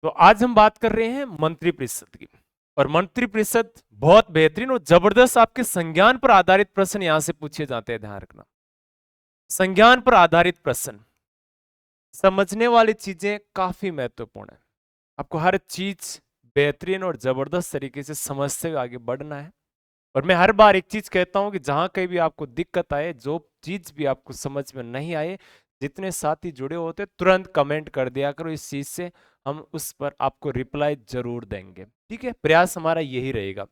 तो आज हम बात कर रहे हैं मंत्रिपरिषद की। और मंत्रिपरिषद बहुत बेहतरीन और जबरदस्त आपके संज्ञान पर आधारित प्रश्न यहां से पूछे जाते हैं, ध्यान रखना। संज्ञान पर आधारित प्रश्न, समझने वाली चीजें काफी महत्वपूर्ण है। आपको हर चीज बेहतरीन और जबरदस्त तरीके से समझते हुए आगे बढ़ना है। और मैं हर बार एक चीज कहता हूं कि जहां कहीं भी आपको दिक्कत आए, जो चीज भी आपको समझ में नहीं आए, जितने साथी जुड़े होते तुरंत कमेंट कर दिया करो इस चीज से, हम उस पर आपको रिप्लाई जरूर देंगे। ठीक है, प्रयास हमारा यही रहेगा।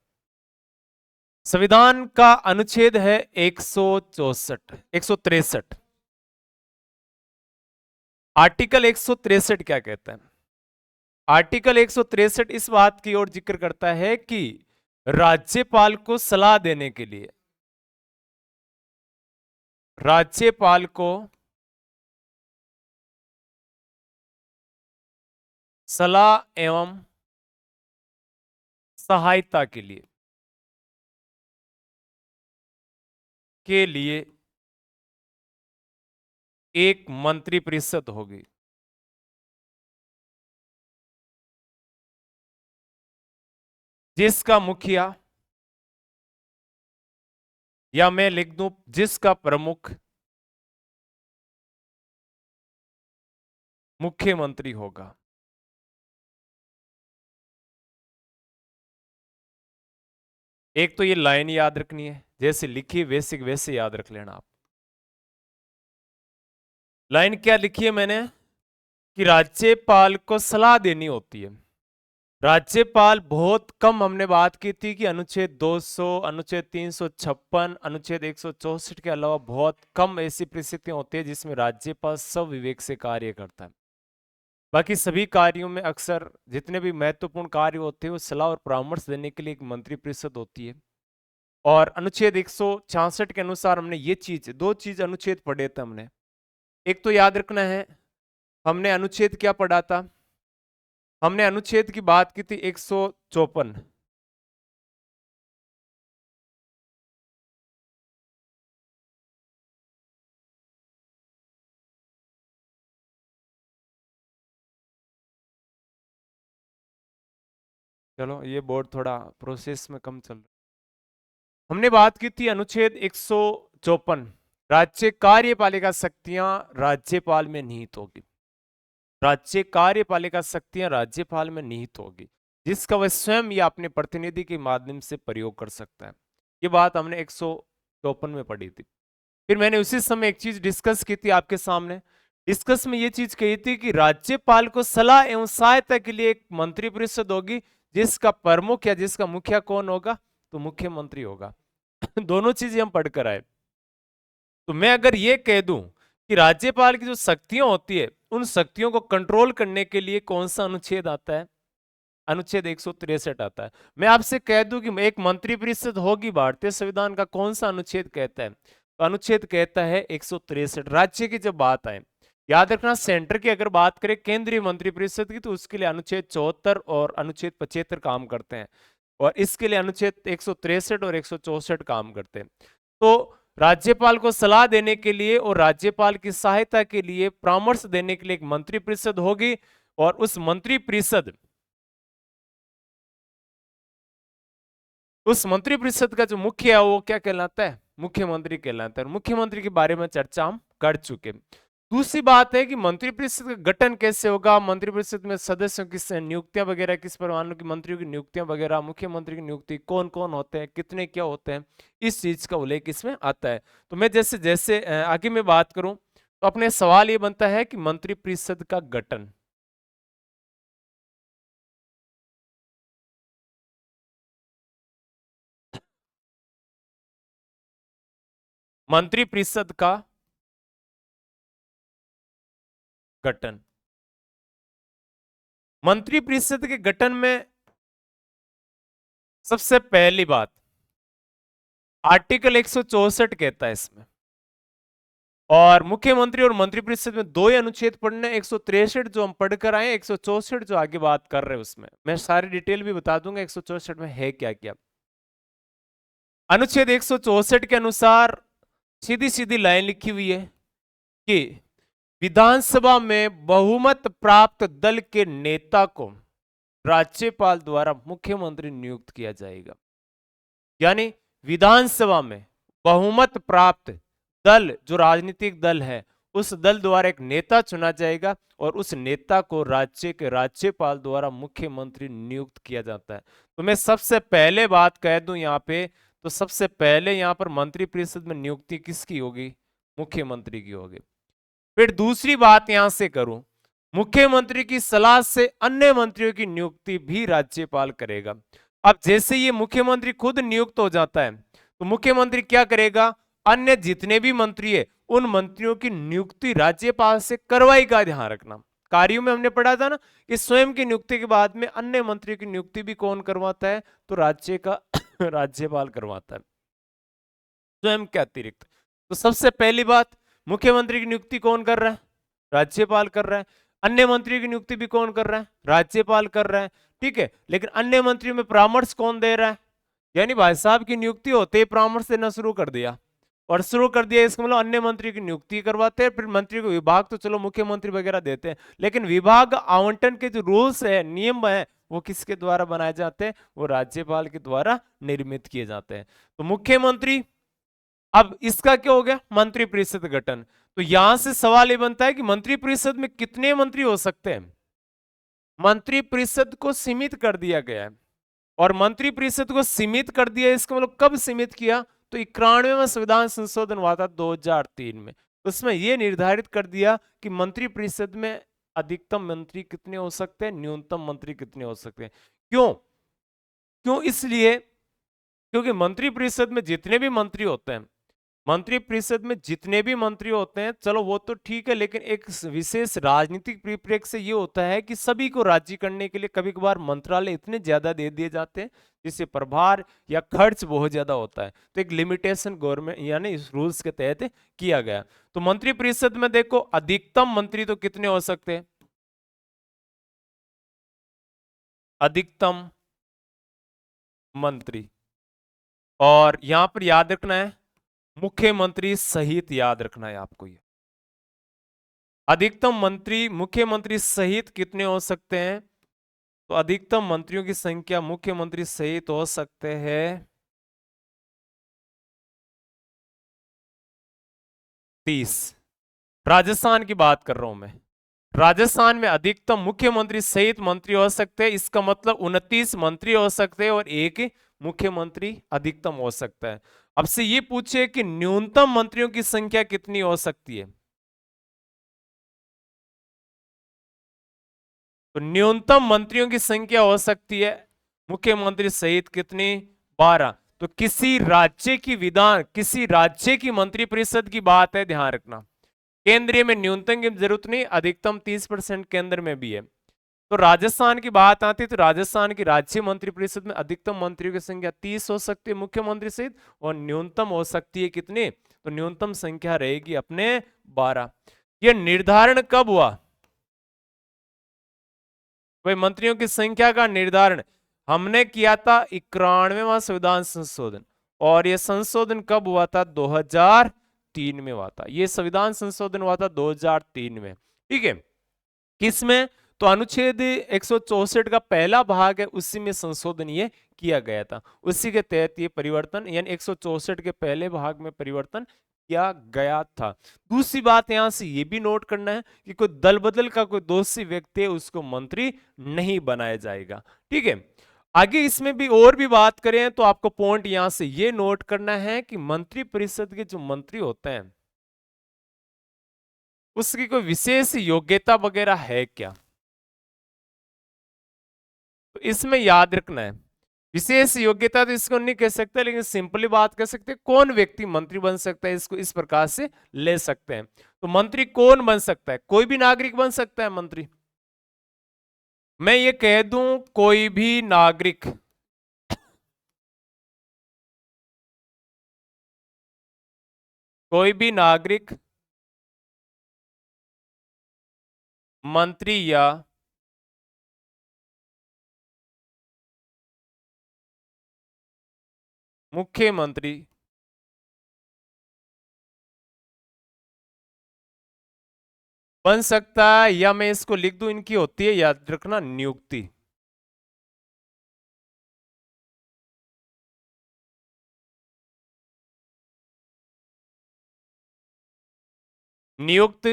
संविधान का अनुच्छेद है 164, 163। आर्टिकल 163 क्या कहता है? आर्टिकल 163 इस बात की ओर जिक्र करता है कि राज्यपाल को सलाह देने के लिए, राज्यपाल को सलाह एवं सहायता के लिए एक मंत्रिपरिषद होगी, जिसका मुखिया, या मैं लिख दूं जिसका प्रमुख मुख्यमंत्री होगा। एक तो ये लाइन याद रखनी है, जैसे लिखी वैसे वैसे याद रख लेना आप। लाइन क्या लिखी है मैंने? कि राज्यपाल को सलाह देनी होती है। राज्यपाल बहुत कम, हमने बात की थी कि अनुच्छेद 200, अनुच्छेद 356, अनुच्छेद 164 के अलावा बहुत कम ऐसी परिस्थितियां होती है जिसमें राज्यपाल सब विवेक से कार्य करता है। बाकी सभी कार्यों में अक्सर जितने भी महत्वपूर्ण कार्य होते हैं वो सलाह और परामर्श देने के लिए एक मंत्रिपरिषद होती है। और अनुच्छेद 166 के अनुसार हमने ये चीज, दो चीज अनुच्छेद पढ़े थे हमने। एक तो याद रखना है, हमने अनुच्छेद क्या पढ़ा था? हमने अनुच्छेद की बात की थी 154। चलो ये बोर्ड थोड़ा प्रोसेस में कम चल रहा है। हमने बात की थी अनुच्छेद 154, राज्य कार्यपालिका शक्तियां राज्यपाल में निहित होगी। राज्य कार्यपालिका शक्तियां राज्यपाल में निहित होगी, जिसका वह स्वयं या अपने प्रतिनिधि के माध्यम से प्रयोग कर सकता है। ये बात हमने 154 में पढ़ी थी। फिर मैंने उसी समय एक चीज डिस्कस की थी आपके सामने। डिस्कस में ये चीज कही थी कि राज्यपाल को सलाह एवं सहायता के लिए एक मंत्रिपरिषद होगी, जिसका प्रमुख या जिसका मुखिया कौन होगा? तो मुख्यमंत्री होगा। दोनों चीजें हम पढ़कर आए। तो मैं अगर ये कह दूं कि राज्यपाल की जो शक्तियां होती है, उन शक्तियों को कंट्रोल करने के लिए कौन सा अनुच्छेद आता है? अनुच्छेद 163 आता है। मैं आपसे कह दूं कि एक मंत्रिपरिषद होगी, भारतीय संविधान का कौन सा अनुच्छेद कहता है? तो अनुच्छेद कहता है 163। राज्य की जब बात आए, याद रखना, सेंटर की अगर बात करें केंद्रीय मंत्रिपरिषद की, तो उसके लिए अनुच्छेद 74 और अनुच्छेद 75 काम करते हैं। और इसके लिए अनुच्छेद 163 और 164 काम करते हैं। तो राज्यपाल को सलाह देने के लिए और राज्यपाल की सहायता के लिए, परामर्श देने के लिए एक मंत्रिपरिषद होगी। और उस मंत्रिपरिषद का जो मुख्य है वो क्या कहलाता है? मुख्यमंत्री कहलाता है। मुख्यमंत्री के बारे में चर्चा हम कर चुके। दूसरी बात है कि मंत्रिपरिषद का गठन कैसे होगा, मंत्रिपरिषद में सदस्यों की नियुक्तियां वगैरह किस प्रकार की, मंत्रियों की नियुक्तियां वगैरह, मुख्यमंत्री की नियुक्ति कौन कौन होते हैं, कितने क्या होते हैं, इस चीज का उल्लेख इसमें आता है। तो मैं जैसे जैसे आगे में बात करूं, तो अपने सवाल ये बनता है कि मंत्रिपरिषद का गठन, मंत्रिपरिषद का गठन, मंत्रिपरिषद के गठन में सबसे पहली बात, आर्टिकल 164 कहता है इसमें। और मुख्यमंत्री और मंत्रिपरिषद में दो ही अनुच्छेद पढ़ने, 163 जो हम पढ़कर आए, 164 जो आगे बात कर रहे हैं उसमें मैं सारी डिटेल भी बता दूंगा 164 में है क्या क्या। अनुच्छेद 164 के अनुसार सीधी सीधी लाइन लिखी हुई है कि विधानसभा में बहुमत प्राप्त दल के नेता को राज्यपाल द्वारा मुख्यमंत्री नियुक्त किया जाएगा। यानी विधानसभा में बहुमत प्राप्त दल, जो राजनीतिक दल है, उस दल द्वारा एक नेता चुना जाएगा और उस नेता को राज्य के राज्यपाल द्वारा मुख्यमंत्री नियुक्त किया जाता है। तो मैं सबसे पहले बात कह दूं यहाँ पे, तो सबसे पहले यहाँ पर मंत्रिपरिषद में नियुक्ति किसकी होगी? मुख्यमंत्री की होगी। फिर दूसरी बात यहां से करूं, मुख्यमंत्री की सलाह से अन्य मंत्रियों की नियुक्ति भी राज्यपाल करेगा। अब जैसे ये मुख्यमंत्री खुद नियुक्त हो जाता है, तो मुख्यमंत्री क्या करेगा? अन्य जितने भी मंत्री है, उन मंत्रियों की नियुक्ति राज्यपाल से करवाई का ध्यान रखना। कार्यों में हमने पढ़ा था ना कि स्वयं की नियुक्ति के बाद में अन्य मंत्रियों की नियुक्ति भी कौन करवाता है? तो राज्य का राज्यपाल करवाता है, स्वयं के अतिरिक्त। तो सबसे पहली बात, मुख्यमंत्री की नियुक्ति कौन कर रहा है? राज्यपाल कर रहा है। अन्य मंत्रियों की नियुक्ति भी कौन कर रहा है? राज्यपाल कर रहा है। ठीक है, लेकिन अन्य मंत्रियों में परामर्श कौन दे रहा है? यानी भाई साहब की नियुक्ति होते ही परामर्श देना शुरू कर दिया, और शुरू कर दिया इसका मतलब अन्य मंत्री की नियुक्ति करवाते हैं। फिर मंत्री को विभाग तो चलो मुख्यमंत्री वगैरह देते हैं, लेकिन विभाग आवंटन के जो रूल्स है, नियम है, वो किसके द्वारा बनाए जाते हैं? वो राज्यपाल के द्वारा निर्मित किए जाते हैं। तो मुख्यमंत्री, अब इसका क्या हो गया? मंत्रिपरिषद गठन। तो यहां से सवाल ये बनता है कि मंत्रिपरिषद में कितने मंत्री हो सकते हैं? मंत्रिपरिषद को सीमित कर दिया गया है, और मंत्रिपरिषद को सीमित कर दिया, इसका मतलब कब सीमित किया? तो 91वें संविधान संशोधन हुआ था 2003 में। उसमें यह निर्धारित कर दिया कि मंत्रिपरिषद में अधिकतम मंत्री कितने हो सकते हैं, न्यूनतम मंत्री कितने हो सकते हैं। क्यों? क्यों? इसलिए क्योंकि मंत्रिपरिषद में जितने भी मंत्री होते हैं, मंत्रिपरिषद में जितने भी मंत्री होते हैं, चलो वो तो ठीक है, लेकिन एक विशेष राजनीतिक परिप्रेक्ष्य से ये होता है कि सभी को राज्य करने के लिए कभी कभार मंत्रालय इतने ज्यादा दे दिए जाते हैं जिससे प्रभार या खर्च बहुत ज्यादा होता है। तो एक लिमिटेशन गवर्नमेंट यानी इस रूल्स के तहत किया गया। तो मंत्रिपरिषद में देखो, अधिकतम मंत्री तो कितने हो सकते हैं? अधिकतम मंत्री, और यहां पर याद रखना है मुख्यमंत्री सहित, याद रखना है आपको ये। अधिकतम मंत्री मुख्यमंत्री सहित कितने हो सकते हैं? तो अधिकतम मंत्रियों की संख्या मुख्यमंत्री सहित हो सकते हैं 30। राजस्थान की बात कर रहा हूं मैं। राजस्थान में अधिकतम मुख्यमंत्री सहित मंत्री हो सकते हैं, इसका मतलब 29 मंत्री हो सकते हैं और एक मुख्यमंत्री अधिकतम हो सकता है। अब से ये पूछे कि न्यूनतम मंत्रियों की संख्या कितनी हो सकती है? तो न्यूनतम मंत्रियों की संख्या हो सकती है मुख्यमंत्री सहित कितनी? 12। तो किसी राज्य की मंत्रिपरिषद की बात है, ध्यान रखना। केंद्रीय में न्यूनतम की जरूरत नहीं, अधिकतम 30% केंद्र में भी है। तो राजस्थान की बात आती है, तो राजस्थान की राज्य मंत्रिपरिषद में अधिकतम मंत्रियों की संख्या 30 हो सकती है मुख्यमंत्री सहित, और न्यूनतम हो सकती है कितनी? तो न्यूनतम संख्या रहेगी अपने 12। यह निर्धारण कब हुआ? भाई मंत्रियों की संख्या का निर्धारण हमने किया था 91वां संविधान संशोधन, और यह संशोधन कब हुआ था? 2003 में हुआ था। यह संविधान संशोधन हुआ था 2003 में। ठीक है, किसमें? तो अनुच्छेद 164 का पहला भाग है, उसी में संशोधन ये किया गया था, उसी के तहत ये परिवर्तन, यानी 164 के पहले भाग में परिवर्तन किया गया था। दूसरी बात यहां से ये भी नोट करना है कि कोई दल बदल का कोई दोषी व्यक्ति है उसको मंत्री नहीं बनाया जाएगा। ठीक है, आगे इसमें भी और भी बात करें तो आपको पॉइंट यहां से ये नोट करना है कि मंत्री परिषद के जो मंत्री होते हैं उसकी कोई विशेष योग्यता वगैरह है क्या? तो इसमें याद रखना है, विशेष योग्यता तो इसको नहीं कह सकते, लेकिन सिंपली बात कर सकते हैं कौन व्यक्ति मंत्री बन सकता है, इसको इस प्रकार से ले सकते हैं। तो मंत्री कौन बन सकता है? कोई भी नागरिक बन सकता है मंत्री। मैं ये कह दूं कोई भी नागरिक, कोई भी नागरिक मंत्री या मुख्यमंत्री बन सकता है, या मैं इसको लिख दूं, इनकी होती है, याद रखना, नियुक्ति। नियुक्त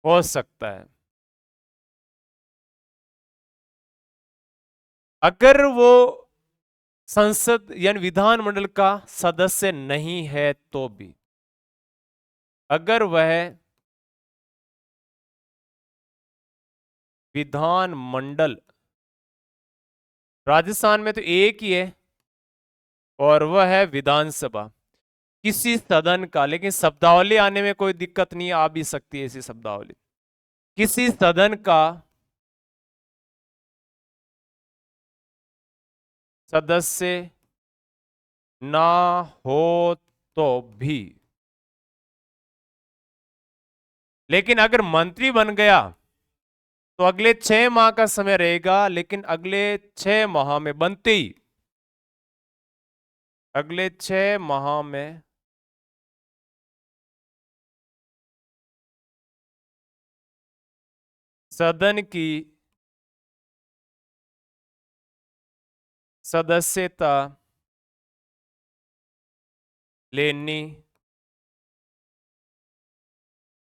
हो सकता है। अगर वो संसद यानी विधानमंडल का सदस्य नहीं है तो भी, अगर वह विधानमंडल, राजस्थान में तो एक ही है और वह है विधानसभा, किसी सदन का, लेकिन शब्दावली आने में कोई दिक्कत नहीं, आ भी सकती है ऐसी शब्दावली, किसी सदन का सदस्य ना हो तो भी, लेकिन अगर मंत्री बन गया तो अगले 6 माह का समय रहेगा, लेकिन अगले 6 माह में बनते ही, अगले 6 माह में सदन की सदस्यता लेनी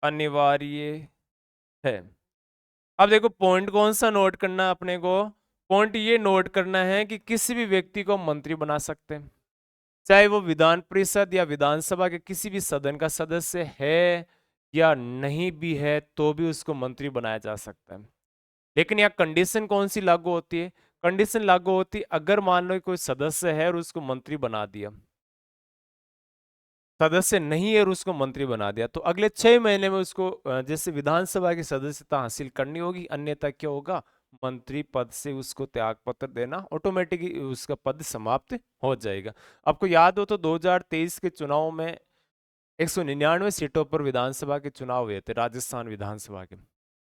अनिवार्य है। अब देखो पॉइंट कौन सा नोट करना है अपने को, पॉइंट ये नोट करना है कि किसी भी व्यक्ति को मंत्री बना सकते हैं, चाहे वो विधान परिषद या विधानसभा के किसी भी सदन का सदस्य है या नहीं भी है, तो भी उसको मंत्री बनाया जा सकता है। लेकिन यहाँ कंडीशन कौन सी लागू होती है, कंडीशन लागू होती है अगर मान लो कोई सदस्य है और उसको मंत्री बना दिया, सदस्य नहीं है और उसको मंत्री बना दिया, तो अगले 6 महीने में उसको जैसे विधानसभा की सदस्यता हासिल करनी होगी, अन्यथा क्या होगा, मंत्री पद से उसको त्याग पत्र देना, ऑटोमेटिकली उसका पद समाप्त हो जाएगा। आपको याद हो तो 2023 के चुनाव में 199 सीटों पर विधानसभा के चुनाव हुए थे, राजस्थान विधानसभा के,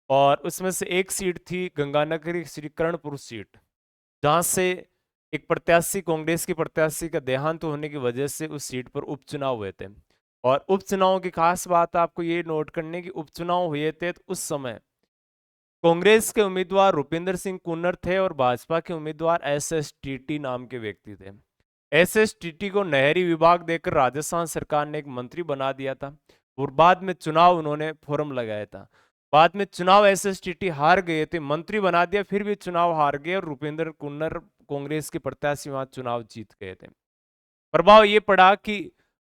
और उसमें से एक सीट थी गंगानगर श्री कर्णपुर सीट, जहां से एक प्रत्याशी, कांग्रेस की प्रत्याशी का देहांत होने की वजह से उस सीट पर उपचुनाव हुए थे। और उपचुनाव की खास बात आपको ये नोट करने की, उपचुनाव हुए थे तो उस समय कांग्रेस के उम्मीदवार रुपिंदर सिंह कुन्नर थे और भाजपा के उम्मीदवार SSTT नाम के व्यक्ति थे। SSTT को नहरी विभाग देकर राजस्थान सरकार ने एक मंत्री बना दिया था और बाद में चुनाव उन्होंने फोरम लगाया था। बाद में चुनाव SSTT हार गए थे, मंत्री बना दिया, फिर भी चुनाव हार गए और रुपिंदर कुन्नर कांग्रेस के प्रत्याशी वहां चुनाव जीत गए थे। प्रभाव ये पड़ा कि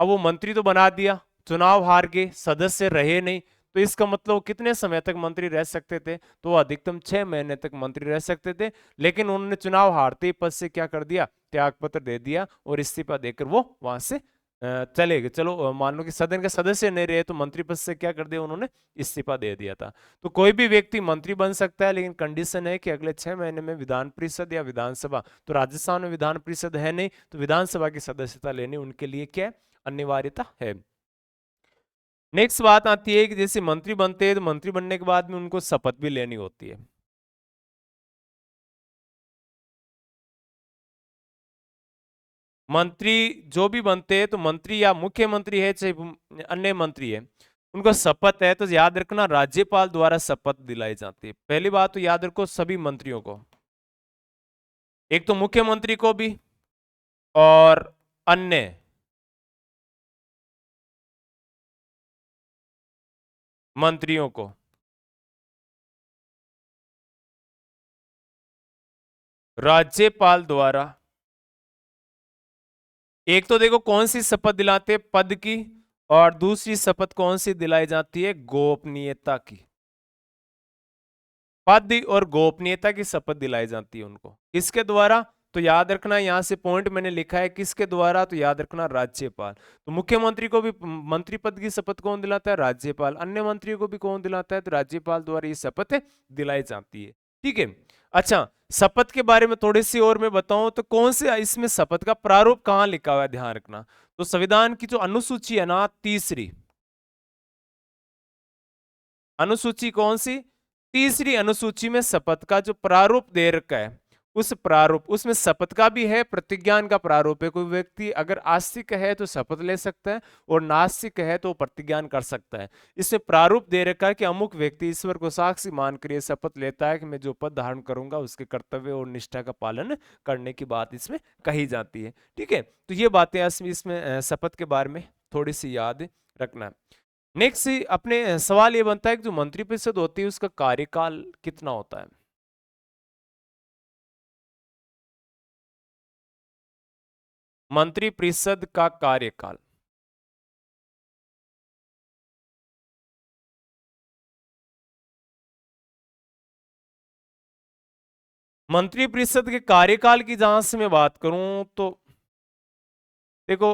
अब वो मंत्री तो बना दिया, चुनाव हार गए, सदस्य रहे नहीं, तो इसका मतलब कितने समय तक मंत्री रह सकते थे, तो वो अधिकतम 6 महीने तक मंत्री रह सकते थे। लेकिन उन्होंने चुनाव हारते ही पद से क्या कर दिया, त्याग पत्र दे दिया और इस्तीफा देकर वो वहां से चले गए। चलो मान लो कि सदन के सदस्य नहीं रहे तो मंत्री पद से क्या कर दिया उन्होंने, इस्तीफा दे दिया था। तो कोई भी व्यक्ति मंत्री बन सकता है, लेकिन कंडीशन है कि अगले 6 महीने में विधान परिषद या विधानसभा, तो राजस्थान में विधान परिषद है नहीं, तो विधानसभा की सदस्यता लेनी उनके लिए क्या है, अनिवार्यता है। नेक्स्ट बात आती है कि जैसे मंत्री बनते हैं तो मंत्री बनने के बाद में उनको शपथ भी लेनी होती है। मंत्री जो भी बनते हैं तो मंत्री या मुख्यमंत्री है चाहे अन्य मंत्री है, उनको शपथ है तो याद रखना राज्यपाल द्वारा शपथ दिलाई जाती है। पहली बात तो याद रखो सभी मंत्रियों को, एक तो मुख्यमंत्री को भी और अन्य मंत्रियों को, राज्यपाल द्वारा, एक तो देखो कौन सी शपथ दिलाते हैं, पद की, और दूसरी शपथ कौन सी दिलाई जाती है, गोपनीयता की। पद और गोपनीयता की शपथ दिलाई जाती है उनको, किसके द्वारा, तो याद रखना यहां से पॉइंट मैंने लिखा है किसके द्वारा, तो याद रखना राज्यपाल। तो मुख्यमंत्री को भी मंत्री पद की शपथ कौन दिलाता है, राज्यपाल। अन्य मंत्रियों को भी कौन दिलाता है, तो राज्यपाल द्वारा ये शपथ दिलाई जाती है। ठीक है। अच्छा, शपथ के बारे में थोड़ी सी और मैं बताऊं तो कौन से इसमें शपथ का प्रारूप कहां लिखा हुआ है, ध्यान रखना। तो संविधान की जो अनुसूची है ना, तीसरी अनुसूची, कौन सी, तीसरी अनुसूची में शपथ का जो प्रारूप दे रखा है उस प्रारूप, उसमें शपथ का भी है, प्रतिज्ञान का प्रारूप है। कोई व्यक्ति अगर आस्तिक है तो शपथ ले सकता है, और नास्तिक है तो प्रतिज्ञान कर सकता है। इसमें प्रारूप दे रखा है कि अमुक व्यक्ति ईश्वर को साक्षी मानकर ये शपथ लेता है कि मैं जो पद धारण करूंगा उसके कर्तव्य और निष्ठा का पालन करने की बात इसमें कही जाती है। ठीक है, तो ये बातें इसमें शपथ के बारे में थोड़ी सी याद रखना है। नेक्स्ट अपने सवाल ये बनता है कि जो मंत्रिपरिषद होती है उसका कार्यकाल कितना होता है। मंत्रिपरिषद का कार्यकाल, मंत्रिपरिषद के कार्यकाल की जहां से मैं बात करूं तो देखो,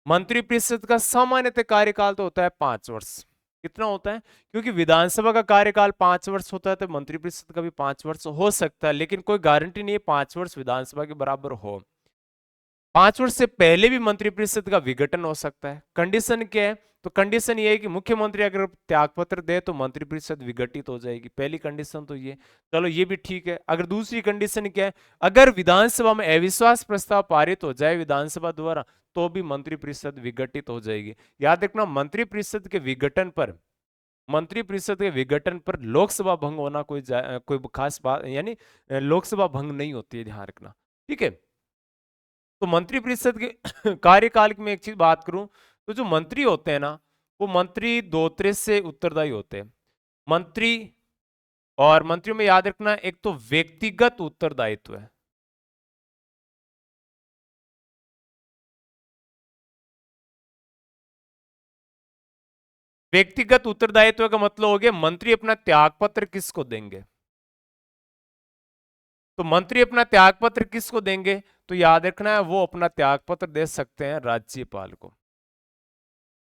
मंत्रिपरिषद का सामान्यतः कार्यकाल तो होता है 5 वर्ष। कितना होता है? क्योंकि विधानसभा का कार्यकाल 5 वर्ष होता है, तो मंत्रिपरिषद का भी 5 वर्ष हो सकता है, लेकिन कोई गारंटी नहीं है 5 वर्ष विधानसभा के बराबर हो। 5 वर्ष से पहले भी मंत्रिपरिषद का विघटन हो सकता है। कंडीशन क्या है? तो कंडीशन ये है कि मुख्यमंत्री अगर त्यागपत्र दे तो मंत्रिपरिषद विघटित हो जाएगी। पहली कंडीशन तो ये, चलो ये भी ठीक है। अगर दूसरी कंडीशन क्या है, अगर विधानसभा में अविश्वास प्रस्ताव पारित हो जाए विधानसभा द्वारा तो भी मंत्रिपरिषद विघटित हो जाएगी। याद रखना, मंत्रिपरिषद के विघटन पर लोकसभा भंग होना कोई खास बात, यानी लोकसभा भंग नहीं होती है, ध्यान रखना। ठीक है, तो मंत्रिपरिषद के कार्यकाल की मैं एक चीज बात करूं, तो जो मंत्री होते हैं ना, वो मंत्री दो तरह से उत्तरदायी होते हैं। मंत्री, और मंत्रियों में याद रखना एक तो व्यक्तिगत उत्तरदायित्व है। व्यक्तिगत उत्तरदायित्व का मतलब हो गया मंत्री अपना त्यागपत्र किसको देंगे। तो मंत्री अपना त्यागपत्र किसको देंगे? तो याद रखना है वो अपना त्यागपत्र दे सकते हैं राज्यपाल को।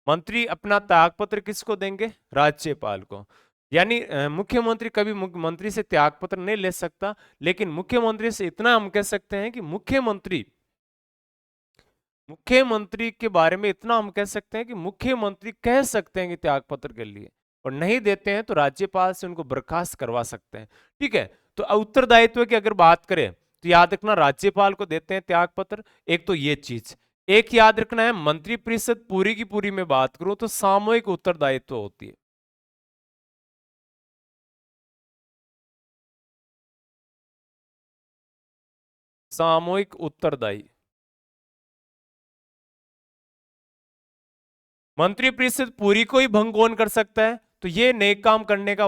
मंत्री अपना त्यागपत्र किसको देंगे? राज्यपाल को। यानी मुख्यमंत्री कभी मंत्री से त्यागपत्र नहीं ले सकता, लेकिन मुख्यमंत्री से इतना हम कह सकते हैं कि मुख्यमंत्री के बारे में इतना हम कह सकते हैं कि मुख्यमंत्री कह सकते हैं कि त्यागपत्र के लिए, और नहीं देते हैं तो राज्यपाल से उनको बर्खास्त करवा सकते हैं। ठीक है, तो उत्तरदायित्व की अगर बात करें तो याद रखना राज्यपाल को देते हैं त्यागपत्र। एक तो ये चीज, एक याद रखना है मंत्रिपरिषद पूरी की पूरी में बात करूं तो सामूहिक उत्तरदायित्व होती है। सामूहिक उत्तरदायी, मंत्रिपरिषद पूरी को ही भंग कौन कर सकता है? तो ये नेक काम करने का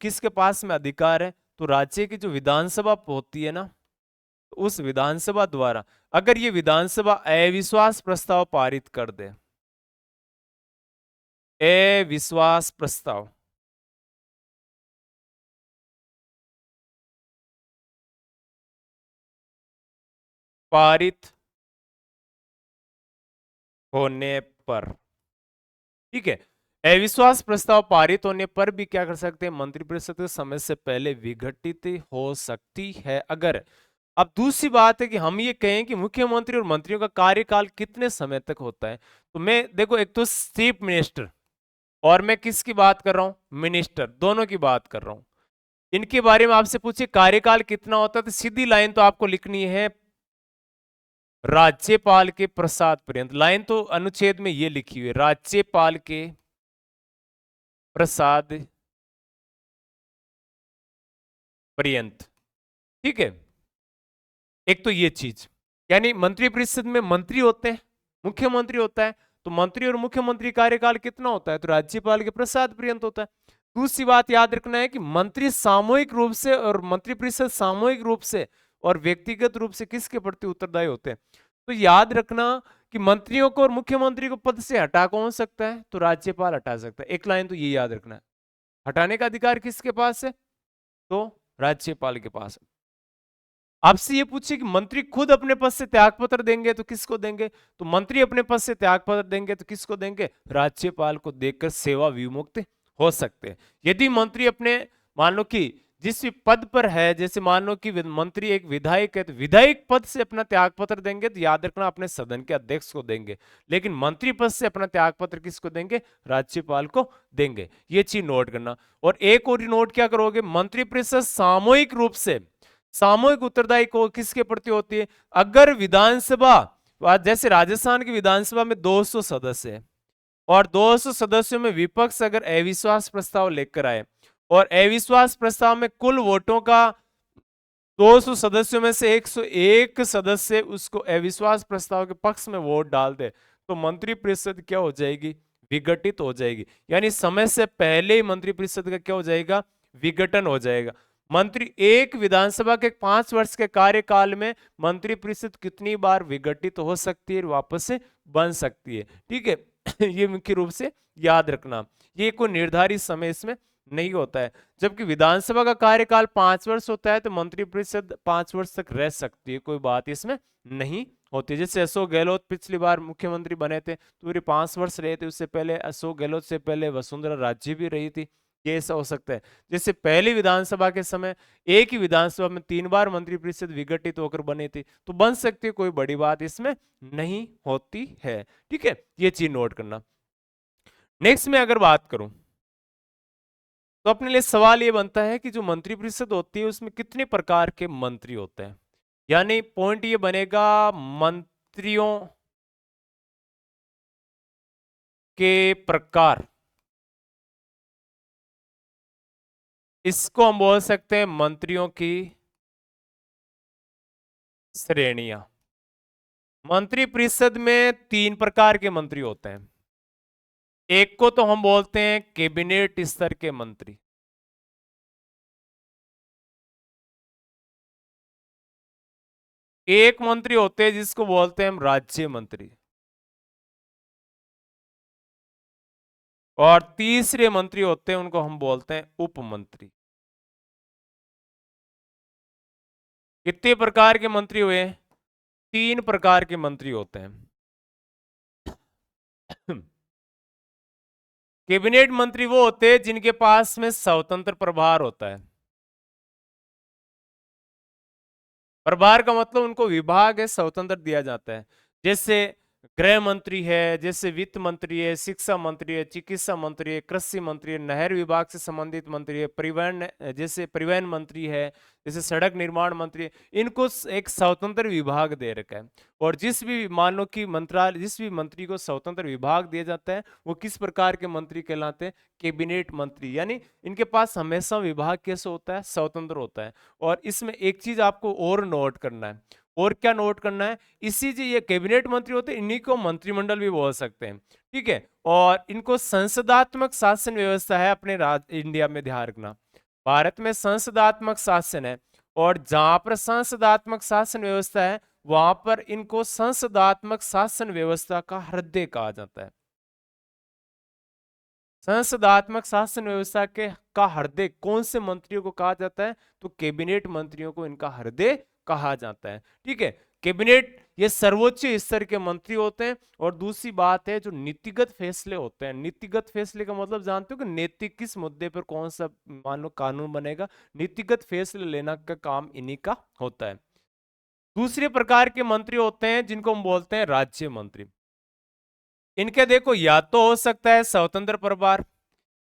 किसके पास में अधिकार है? तो राज्य की जो विधानसभा होती है ना, उस विधानसभा द्वारा अगर ये विधानसभा अविश्वास प्रस्ताव पारित कर दे, अविश्वास प्रस्ताव पारित होने पर, ठीक है, अविश्वास प्रस्ताव पारित होने पर भी क्या कर सकते हैं? मंत्रिपरिषद के समय से पहले विघटित हो सकती है। अगर, अब दूसरी बात है कि हम ये कहें कि मुख्यमंत्री और मंत्रियों का कार्यकाल कितने समय तक होता है, तो मैं देखो, एक तो चीफ मिनिस्टर, और मैं किसकी बात कर रहा हूं? मिनिस्टर, दोनों की बात कर रहा हूं। इनके बारे में आपसे पूछे कार्यकाल कितना होता है, तो सीधी लाइन तो आपको लिखनी है राज्यपाल के प्रसाद पर्यंत। लाइन तो अनुच्छेद में ये लिखी हुई है, राज्यपाल के प्रसाद पर्यंत। ठीक है, एक तो ये चीज, यानी मंत्रिपरिषद में मंत्री होते हैं, मुख्यमंत्री होता है, तो मंत्री और मुख्यमंत्री कार्यकाल कितना होता है? तो राज्यपाल के प्रसाद पर्यंत होता है। दूसरी बात याद रखना है कि मंत्री सामूहिक रूप से और मंत्रिपरिषद सामूहिक रूप से और व्यक्तिगत रूप से किसके प्रति उत्तरदायी होते हैं? तो याद रखना कि मंत्रियों को और मुख्यमंत्री को पद से हटा कौन सकता है? तो राज्यपाल हटा सकता है। एक लाइन तो ये याद रखना है, हटाने का अधिकार किसके पास है? तो राज्यपाल के पास है। आपसे ये पूछे कि मंत्री खुद अपने पद से त्यागपत्र देंगे तो किसको देंगे? तो मंत्री अपने पद से त्यागपत्र देंगे तो किसको देंगे? राज्यपाल को देकर सेवा विमुक्त हो सकते हैं। यदि मंत्री अपने, मान लो कि जिस भी पद पर है, जैसे मान लो कि मंत्री एक विधायक है, तो विधायक पद से अपना त्यागपत्र देंगे तो याद रखना अपने सदन के अध्यक्ष को देंगे, लेकिन मंत्री पद से अपना त्यागपत्र किसको देंगे? राज्यपाल को देंगे। ये चीज नोट करना। और एक और नोट क्या करोगे? मंत्रिपरिषद सामूहिक रूप से सामूहिक उत्तरदायी को किसके प्रति होती है? अगर विधानसभा, जैसे राजस्थान की विधानसभा में 200 सदस्य है और 200 सदस्यों में विपक्ष अगर अविश्वास प्रस्ताव लेकर आए और अविश्वास प्रस्ताव में कुल वोटों का 200 सदस्यों में से 101 सदस्य उसको अविश्वास प्रस्ताव के पक्ष में वोट डाल दे तो मंत्रिपरिषद क्या हो जाएगी? विघटित हो जाएगी। यानी समय से पहले ही मंत्रिपरिषद का क्या हो जाएगा? विघटन हो जाएगा। मंत्री एक विधानसभा के 5 वर्ष के कार्यकाल में मंत्रिपरिषद कितनी बार विघटित हो सकती है, वापस से बन सकती है। ठीक है ये मुख्य रूप से याद रखना, ये कोई निर्धारित समय इसमें नहीं होता है। जबकि विधानसभा का कार्यकाल 5 वर्ष होता है तो मंत्रिपरिषद 5 वर्ष तक रह सकती है, कोई बात इसमें नहीं होती। जैसे अशोक गहलोत पिछली बार मुख्यमंत्री बने थे तो पूरे 5 वर्ष रहे थे, उससे पहले अशोक गहलोत से पहले वसुंधरा राजे भी रही थी, ये ऐसा हो सकता है। जैसे पहली विधानसभा के समय एक ही विधानसभा में 3 बार मंत्रिपरिषद विघटित होकर बनी थी तो बन सकती है, कोई बड़ी बात इसमें नहीं होती है। ठीक है, ये चीज नोट करना। नेक्स्ट में अगर बात करूं तो अपने लिए सवाल ये बनता है कि जो मंत्रिपरिषद होती है उसमें कितने प्रकार के मंत्री होते हैं। यानी पॉइंट ये बनेगा मंत्रियों के प्रकार, इसको हम बोल सकते हैं मंत्रियों की श्रेणियां। मंत्रिपरिषद में 3 प्रकार के मंत्री होते हैं। एक को तो हम बोलते हैं कैबिनेट स्तर के मंत्री, एक मंत्री होते हैं जिसको बोलते हैं हम राज्य मंत्री, और तीसरे मंत्री होते हैं उनको हम बोलते हैं उप मंत्री। कितने प्रकार के मंत्री हुए? 3 प्रकार के मंत्री होते हैं। कैबिनेट मंत्री वो होते हैं जिनके पास में स्वतंत्र प्रभार होता है। प्रभार का मतलब उनको विभाग है, स्वतंत्र दिया जाता है। जैसे गृह मंत्री है, जैसे वित्त मंत्री है, शिक्षा मंत्री है, चिकित्सा मंत्री है, कृषि मंत्री है, नहर विभाग से संबंधित मंत्री है, परिवहन जैसे परिवहन मंत्री है, जैसे सड़क निर्माण मंत्री है। इनको एक स्वतंत्र विभाग दे रखा है। और जिस भी मान लो कि मंत्रालय, जिस भी मंत्री को स्वतंत्र विभाग दिया जाता है वो किस प्रकार के मंत्री कहलाते हैं? कैबिनेट मंत्री। यानी इनके पास हमेशा विभाग कैसे होता है? स्वतंत्र होता है। और इसमें एक चीज आपको और नोट करना है, और क्या नोट करना है? इसी जो ये कैबिनेट मंत्री होते हैं इन्हीं को मंत्रिमंडल भी बोल सकते हैं। ठीक है, और इनको संसदात्मक शासन व्यवस्था है अपने इंडिया में, ध्यान रखना भारत में संसदात्मक शासन है, और जहां पर संसदात्मक शासन व्यवस्था है वहां पर इनको संसदात्मक शासन व्यवस्था का हृदय कहा जाता है। संसदात्मक शासन व्यवस्था के का हृदय कौन से मंत्रियों को कहा जाता है? तो कैबिनेट मंत्रियों को इनका हृदय कहा जाता है। ठीक है, कैबिनेट ये सर्वोच्च स्तर के मंत्री होते हैं। और दूसरी बात है जो नीतिगत फैसले होते हैं, नीतिगत फैसले का मतलब जानते हो कि नैतिक किस मुद्दे पर कौन सा मान लो कानून बनेगा, नीतिगत फैसले लेना का काम इन्हीं का होता है। दूसरे प्रकार के मंत्री होते हैं जिनको हम बोलते हैं राज्य मंत्री। इनके देखो या तो हो सकता है स्वतंत्र प्रभार,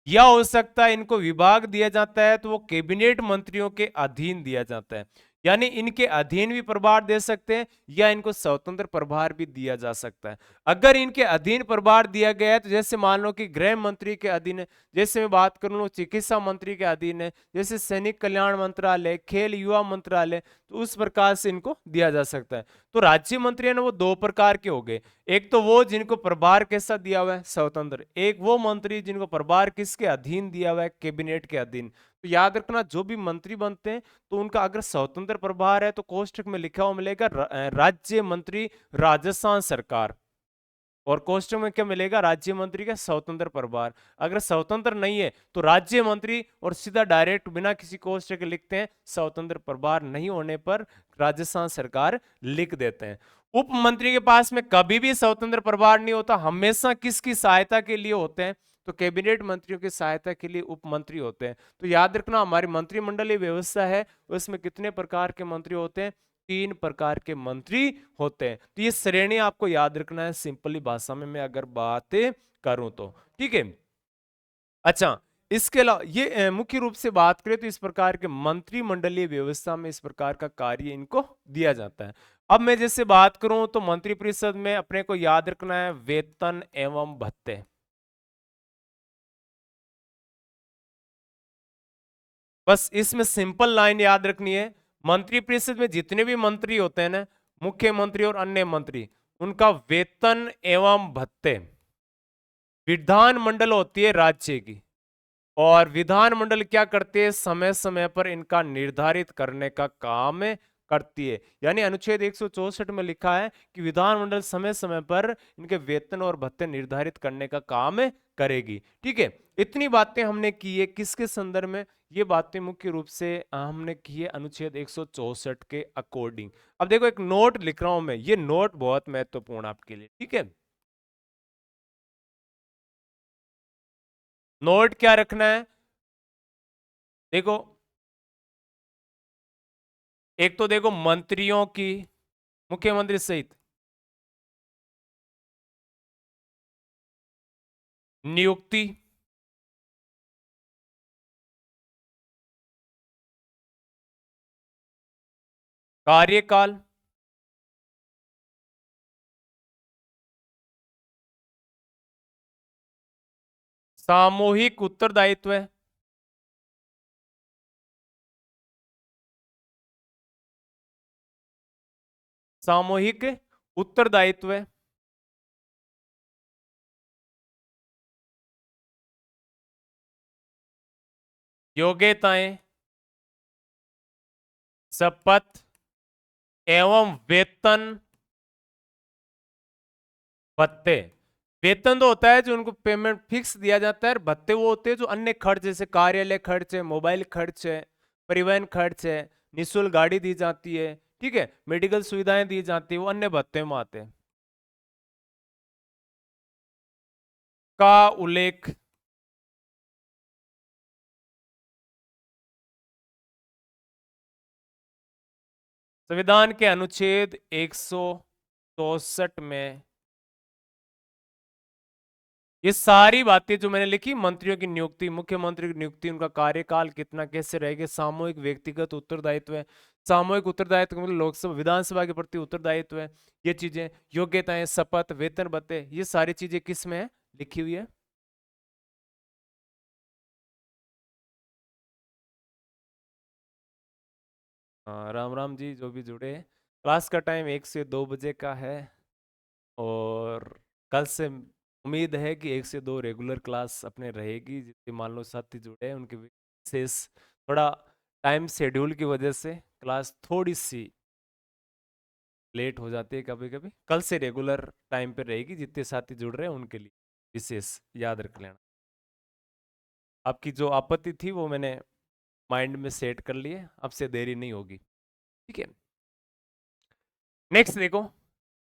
या हो सकता है इनको विभाग दिया जाता है तो वो कैबिनेट मंत्रियों के अधीन दिया जाता है। यानी इनके अधीन भी प्रभार दे सकते हैं या इनको स्वतंत्र प्रभार भी दिया जा सकता है। अगर इनके अधीन प्रभार दिया गया है तो जैसे मान लो कि गृह मंत्री के अधीन है, जैसे मैं बात करूं चिकित्सा मंत्री के अधीन है, जैसे सैनिक कल्याण मंत्रालय, खेल युवा मंत्रालय, तो उस प्रकार से इनको दिया जा सकता है। तो राज्य मंत्री है ना, वो 2 प्रकार के हो गए। एक तो वो जिनको प्रभार कैसा दिया हुआ है? स्वतंत्र। एक वो मंत्री जिनको प्रभार किसके अधीन दिया हुआ है? कैबिनेट के अधीन। तो याद रखना जो भी मंत्री बनते हैं तो उनका अगर स्वतंत्र प्रभार है तो कोष्टक में लिखा हुआ मिलेगा राज्य मंत्री राजस्थान सरकार, और कोष्टक में क्या मिलेगा? राज्य मंत्री का स्वतंत्र प्रभार। अगर स्वतंत्र नहीं है तो राज्य मंत्री, और सीधा डायरेक्ट बिना किसी कोष्टक के लिखते हैं स्वतंत्र प्रभार नहीं होने पर राजस्थान सरकार लिख देते हैं। उप मंत्री के पास में कभी भी स्वतंत्र प्रभार नहीं होता, हमेशा किसकी सहायता के लिए होते हैं? तो कैबिनेट मंत्रियों की सहायता के लिए उप मंत्री होते हैं। तो याद रखना हमारी मंत्रिमंडलीय व्यवस्था है उसमें कितने प्रकार के मंत्री होते हैं? 3 प्रकार के मंत्री होते हैं। तो ये श्रेणी आपको याद रखना है सिंपली भाषा में मैं अगर बात करूं तो। ठीक है, अच्छा इसके अलावा ये मुख्य रूप से बात करें तो इस प्रकार के मंत्रिमंडलीय व्यवस्था में इस प्रकार का कार्य इनको दिया जाता है। अब मैं जैसे बात करूं तो मंत्रिपरिषद में अपने को याद रखना है वेतन एवं भत्ते। बस इसमें सिंपल लाइन याद रखनी है, मंत्रिपरिषद में जितने भी मंत्री होते हैं ना, मुख्यमंत्री और अन्य मंत्री, उनका वेतन एवं भत्ते, विधानमंडल होती है राज्य की, और विधानमंडल क्या करती है, समय समय पर इनका निर्धारित करने का काम करती है। यानी अनुच्छेद 164 में लिखा है कि विधानमंडल समय समय पर इनके वेतन और भत्ते निर्धारित करने का काम करेगी। ठीक है, इतनी बातें हमने की है किसके संदर्भ में, ये बातें मुख्य रूप से हमने की है अनुच्छेद 164 के अकॉर्डिंग। अब देखो एक नोट लिख रहा हूं मैं, ये नोट बहुत महत्वपूर्ण आपके लिए। ठीक है, नोट क्या रखना है, देखो एक तो देखो मंत्रियों की, मुख्यमंत्री सहित नियुक्ति, कार्यकाल, सामूहिक उत्तरदायित्व, सामूहिक उत्तरदायित्व, योग्यताएं, शपथ एवं वेतन भत्ते। वेतन तो होता है जो उनको पेमेंट फिक्स दिया जाता है, और भत्ते वो होते हैं जो अन्य खर्च, जैसे कार्यालय खर्च है, मोबाइल खर्च है, परिवहन खर्च है, निःशुल्क गाड़ी दी जाती है, ठीक है, मेडिकल सुविधाएं दी जाती है, वो अन्य भत्ते में आते हैं का उल्लेख। संविधान के अनुच्छेद 164 में ये सारी बातें जो मैंने लिखी, मंत्रियों की नियुक्ति, मुख्यमंत्री की नियुक्ति, उनका कार्यकाल कितना कैसे रहेगा, सामूहिक व्यक्तिगत उत्तरदायित्व है, सामूहिक उत्तरदायित्व मतलब लोकसभा विधानसभा के प्रति उत्तरदायित्व है, ये चीजें, योग्यताएं, शपथ, वेतन भत्ते, ये सारी चीजें किस में है, लिखी हुई है। हाँ, राम राम जी जो भी जुड़े। क्लास का टाइम 1 से 2 बजे का है, और कल से उम्मीद है कि 1 से 2 रेगुलर क्लास अपने रहेगी। जितने मान लो साथी जुड़े हैं उनके विशेष थोड़ा टाइम शेड्यूल की वजह से क्लास थोड़ी सी लेट हो जाती है कभी कभी, कल से रेगुलर टाइम पे रहेगी। जितने साथी जुड़ रहे हैं उनके लिए विशेष याद रख लेना। आपकी जो आपत्ति थी वो मैंने माइंड में सेट कर ली है, अब से देरी नहीं होगी। ठीक है, नेक्स्ट देखो,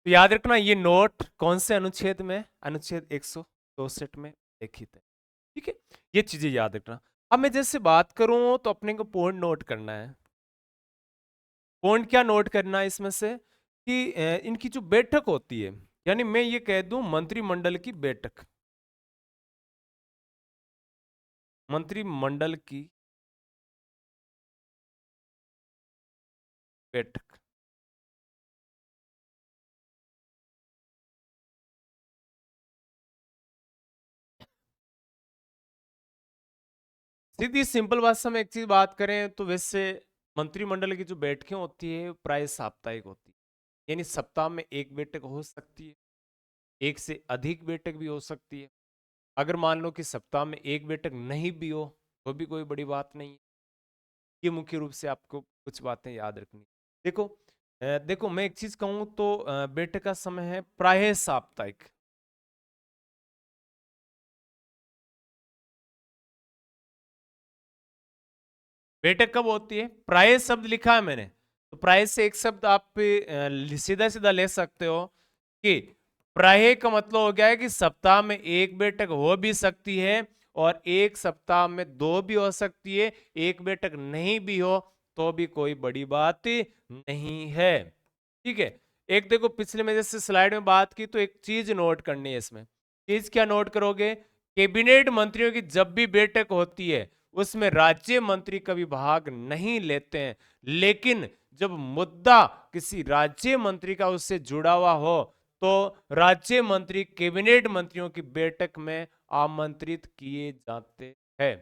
तो याद रखना ये नोट कौन से अनुच्छेद में, अनुच्छेद 164 में लिखित है। ठीक है, ये चीजें याद रखना। अब मैं जैसे बात करूं तो अपने को पॉइंट नोट करना है। पॉइंट क्या नोट करना है इसमें से कि इनकी जो बैठक होती है, यानी मैं ये कह दूं मंत्रिमंडल की बैठक, मंत्रिमंडल की बैठक, सीधी सिंपल भाषा में एक चीज बात करें तो वैसे मंत्रिमंडल की जो बैठकें होती है प्राय साप्ताहिक होती है, यानी सप्ताह में एक बैठक हो सकती है, एक से अधिक बैठक भी हो सकती है। अगर मान लो कि सप्ताह में एक बैठक नहीं भी हो तो भी कोई बड़ी बात नहीं है। ये मुख्य रूप से आपको कुछ बातें याद रखनी। देखो देखो मैं एक चीज कहूं तो बैठक का समय है प्राय साप्ताहिक। बैठक कब होती है, प्राय शब्द लिखा है मैंने, तो प्राय से एक शब्द आप सीधा सीधा ले सकते हो कि प्राय का मतलब हो गया है कि सप्ताह में एक बैठक हो भी सकती है, और एक सप्ताह में दो भी हो सकती है, एक बैठक नहीं भी हो तो भी कोई बड़ी बात नहीं है। ठीक है, एक देखो पिछले में जैसे स्लाइड में बात की तो एक चीज नोट करनी है इसमें। चीज क्या नोट करोगे कैबिनेट मंत्रियों की जब भी बैठक होती है उसमें राज्य मंत्री कभी भाग नहीं लेते हैं, लेकिन जब मुद्दा किसी राज्य मंत्री का उससे जुड़ा हुआ हो तो राज्य मंत्री कैबिनेट मंत्रियों की बैठक में आमंत्रित किए जाते हैं।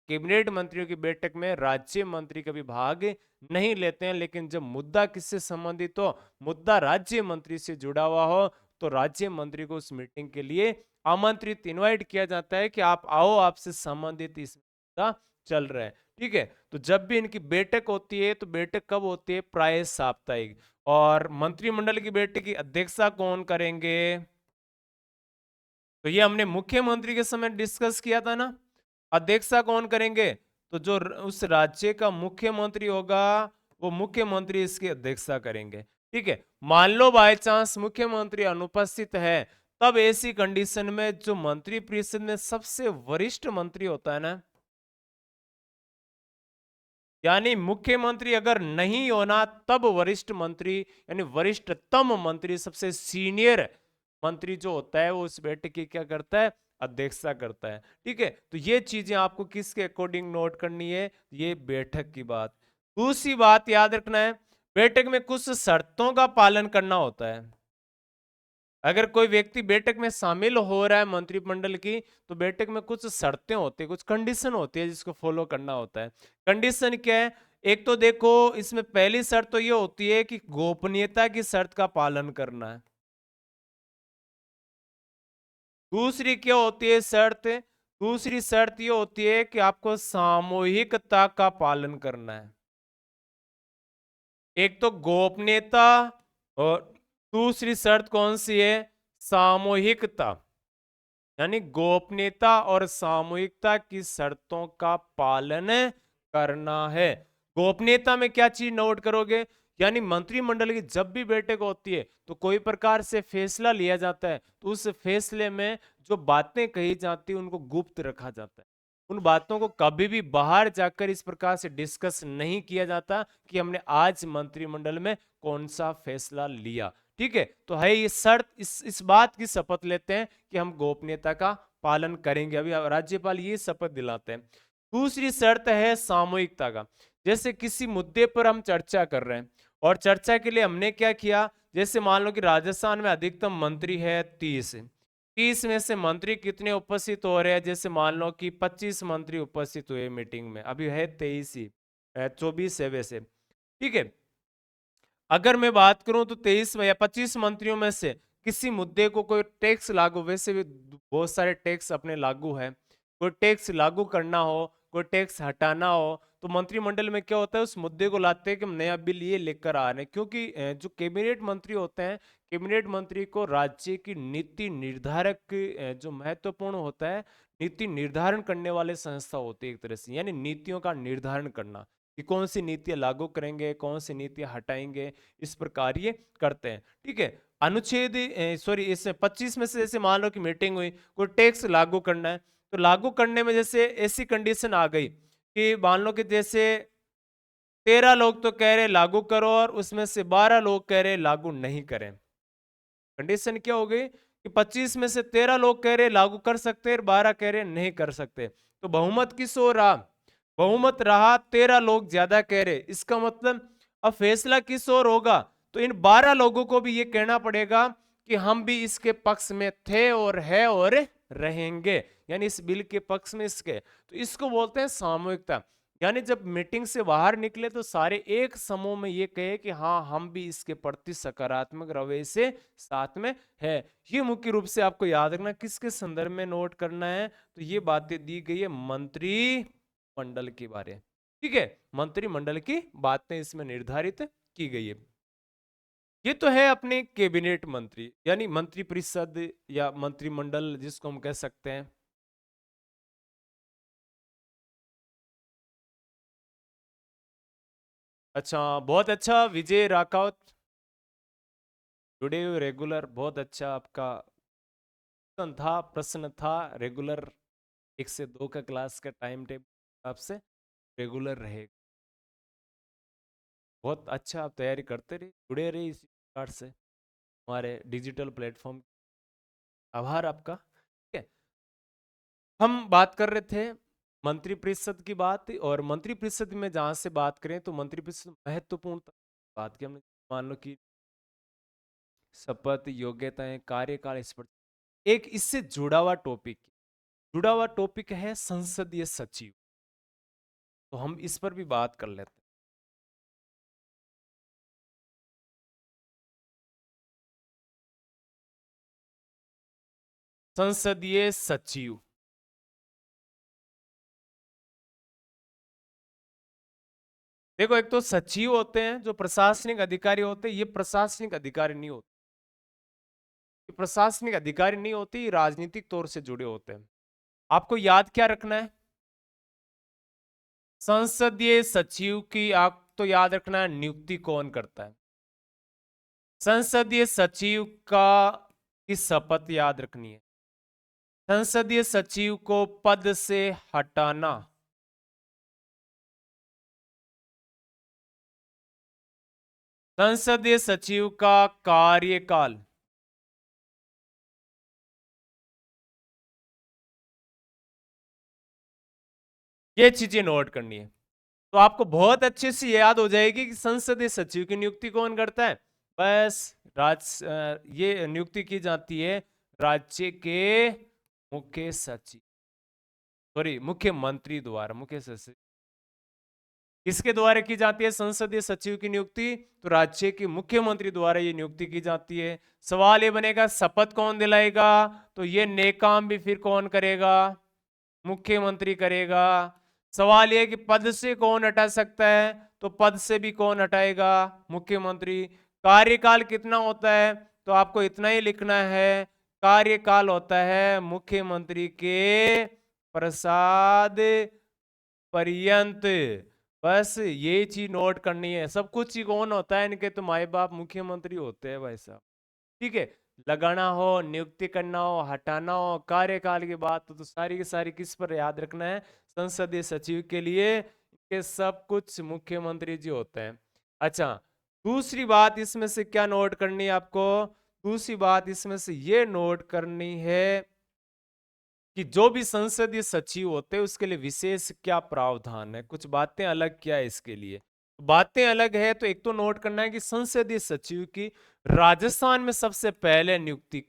कैबिनेट मंत्रियों की बैठक में राज्य मंत्री कभी भाग नहीं लेते हैं, लेकिन जब मुद्दा किससे संबंधित हो, मुद्दा राज्य मंत्री से जुड़ा हुआ हो, तो राज्य मंत्री को उस मीटिंग के लिए आमंत्रित इनवाइट किया जाता है कि आप आओ, आपसे संबंधित इस मुद्दा चल रहा है। ठीक है, तो जब भी इनकी बैठक होती है तो बैठक कब होती है? प्राय साप्ताहिक। और मंत्रिमंडल की बैठक की अध्यक्षता कौन करेंगे? तो ये हमने मुख्यमंत्री के समय डिस्कस किया था ना। अध्यक्षता कौन करेंगे? तो जो उस राज्य का मुख्यमंत्री होगा वो मुख्यमंत्री इसकी अध्यक्षता करेंगे। ठीक है, मान लो बाय चांस मुख्यमंत्री अनुपस्थित है, तब ऐसी कंडीशन में जो मंत्री परिषद में सबसे वरिष्ठ मंत्री होता है ना, यानी मुख्यमंत्री अगर नहीं होना तब वरिष्ठ मंत्री यानी वरिष्ठतम मंत्री, सबसे सीनियर मंत्री जो होता है वो उस बैठक की क्या करता है? अध्यक्षता करता है। ठीक है, तो ये चीजें आपको किसके अकॉर्डिंग नोट करनी है? ये बैठक की बात। दूसरी बात याद रखना है, बैठक में कुछ शर्तों का पालन करना होता है। अगर कोई व्यक्ति बैठक में शामिल हो रहा है मंत्रिमंडल की, तो बैठक में कुछ शर्तें होती है, कुछ कंडीशन होती है जिसको फॉलो करना होता है। कंडीशन क्या है? एक तो देखो, इसमें पहली शर्त तो ये होती है कि गोपनीयता की शर्त का पालन करना है। दूसरी क्या होती है शर्त? दूसरी शर्त ये होती है कि आपको सामूहिकता का पालन करना है। एक तो गोपनीयता, और दूसरी शर्त कौन सी है? सामूहिकता। यानी गोपनीयता और सामूहिकता की शर्तों का पालन करना है। गोपनीयता में क्या चीज नोट करोगे? यानी मंत्रिमंडल की जब भी बैठक होती है तो कोई प्रकार से फैसला लिया जाता है, तो उस फैसले में जो बातें कही जाती है उनको गुप्त रखा जाता है। उन बातों को कभी भी बाहर जाकर इस प्रकार से डिस्कस नहीं किया जाता कि हमने आज मंत्रिमंडल में कौन सा फैसला लिया। ठीक है, तो है ये शर्त, इस बात की शपथ लेते हैं कि हम गोपनीयता का पालन करेंगे। अभी राज्यपाल ये शपथ दिलाते हैं। दूसरी शर्त है सामूहिकता का। जैसे किसी मुद्दे पर हम चर्चा कर रहे हैं और चर्चा के लिए हमने क्या किया, जैसे मान लो कि राजस्थान में अधिकतम मंत्री है 30, 30 में से मंत्री कितने उपस्थित हो रहे हैं? जैसे मान लो कि 25 मंत्री उपस्थित हुए मीटिंग में, अभी है 23 ही, 24 है वैसे। ठीक है, अगर मैं बात करूं तो 23 या 25 मंत्रियों में से किसी मुद्दे को कोई टैक्स लागू, वैसे भी बहुत सारे टैक्स अपने लागू है, कोई टैक्स लागू करना हो, कोई टैक्स हटाना हो, तो मंत्रिमंडल में क्या होता है, उस मुद्दे को लाते हैं कि हम नया बिल ये लेकर आ रहे हैं। क्योंकि जो कैबिनेट मंत्री होते हैं, कैबिनेट मंत्री को राज्य की नीति निर्धारक जो महत्वपूर्ण होता है, नीति निर्धारण करने वाले संस्था होती है एक तरह से, यानी नीतियों का निर्धारण करना कि कौन सी नीतियां लागू करेंगे, कौन सी नीतियां हटाएंगे, इस प्रकार ये करते हैं। ठीक है, अनुच्छेद सॉरी इसमें 25 में से जैसे मान लो कि मीटिंग हुई, कोई टैक्स लागू करना है, तो लागू करने में जैसे ऐसी कंडीशन आ गई कि मान लो कि जैसे 13 लोग तो कह रहे लागू करो और उसमें से 12 लोग कह रहे लागू नहीं करें। कंडीशन क्या हो गई कि 25 में से 13 लोग कह रहे लागू कर सकते हैं और 12 कह रहे नहीं कर सकते, तो बहुमत किस ओर रहा? बहुमत रहा 13 लोग ज्यादा कह रहे। इसका मतलब अब फैसला किस ओर होगा? तो इन 12 लोगों को भी ये कहना पड़ेगा कि हम भी इसके पक्ष में थे और है और रहेंगे, यानी इस बिल के पक्ष में इसके, तो इसको बोलते हैं सामूहिकता। यानी जब मीटिंग से बाहर निकले तो सारे एक समूह में ये कहे कि हाँ हम भी इसके प्रति सकारात्मक रवैये से साथ में है। ये मुख्य रूप से आपको याद रखना किसके संदर्भ में नोट करना है, तो ये बातें दी गई है मंत्री मंडल के बारे। ठीक है, मंत्रिमंडल की बातें इसमें निर्धारित की गई है। ये तो है अपने कैबिनेट मंत्री यानी मंत्रिपरिषद या मंत्रिमंडल जिसको हम कह सकते हैं। अच्छा, बहुत अच्छा विजय राठौर, जुड़े हुए रेगुलर, बहुत अच्छा आपका प्रश्न था रेगुलर। 1 से 2 का क्लास का टाइम टेबल आपसे रेगुलर रहेगा। बहुत अच्छा आप तैयारी करते रहिए, जुड़े रहिए इसी प्रकार से हमारे डिजिटल प्लेटफॉर्म। आभार आपका। ठीक है। हम बात कर रहे थे मंत्रिपरिषद की बात, और मंत्रिपरिषद में जहां से बात करें तो मंत्रिपरिषद महत्वपूर्ण बात की हमने, मान लो कि शपथ, योग्यताएं, कार्यकाल, इस पर एक इससे जुड़ा हुआ टॉपिक है संसदीय सचिव। तो हम इस पर भी बात कर लेते हैं। संसदीय सचिव, देखो एक तो सचिव होते हैं जो प्रशासनिक अधिकारी होते हैं, ये प्रशासनिक अधिकारी नहीं होते, ये प्रशासनिक अधिकारी नहीं होते, ये राजनीतिक तौर से जुड़े होते हैं। आपको याद क्या रखना है? संसदीय सचिव की आप तो याद रखना है नियुक्ति कौन करता है। संसदीय सचिव का की शपथ याद रखनी है। संसदीय सचिव को पद से हटाना, संसदीय सचिव का कार्यकाल, ये चीजें नोट करनी है। तो आपको बहुत अच्छे से याद हो जाएगी कि संसदीय सचिव की नियुक्ति कौन करता है। बस ये नियुक्ति की जाती है राज्य के मुख्य सचिव, सॉरी मुख्यमंत्री द्वारा। मुख्य सचिव किसके द्वारा की जाती है संसदीय सचिव की नियुक्ति? तो राज्य के मुख्यमंत्री द्वारा ये नियुक्ति की जाती है। सवाल ये बनेगा शपथ कौन दिलाएगा? तो ये नेक काम भी फिर कौन करेगा? मुख्यमंत्री करेगा। सवाल यह कि पद से कौन हटा सकता है? तो पद से भी कौन हटाएगा? मुख्यमंत्री। कार्यकाल कितना होता है? तो आपको इतना ही लिखना है, कार्यकाल होता है मुख्यमंत्री के प्रसाद पर्यंत। बस ये चीज नोट करनी है। सब कुछ ही कौन होता है इनके? तो माए बाप मुख्यमंत्री होते हैं भाई साहब। ठीक है, लगाना हो, नियुक्ति करना हो, हटाना हो, कार्यकाल की बात तो सारी की सारी किस पर याद रखना है? संसदीय सचिव के लिए के सब कुछ मुख्यमंत्री जी होते हैं। अच्छा, दूसरी बात इसमें से क्या नोट करनी है आपको? दूसरी बात इसमें से ये नोट करनी है कि जो भी संसदीय सचिव होते हैं उसके लिए विशेष क्या प्रावधान है, कुछ बातें अलग क्या है इसके लिए। बातें अलग है तो एक तो नोट करना है कि संसदीय सचिव की राजस्थान में सबसे पहले नियुक्ति,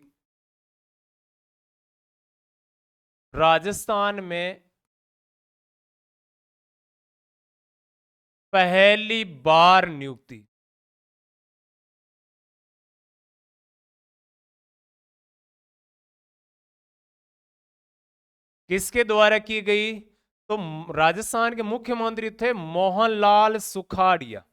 राजस्थान में पहली बार नियुक्ति किसके द्वारा की गई? तो राजस्थान के मुख्यमंत्री थे मोहनलाल सुखाड़िया।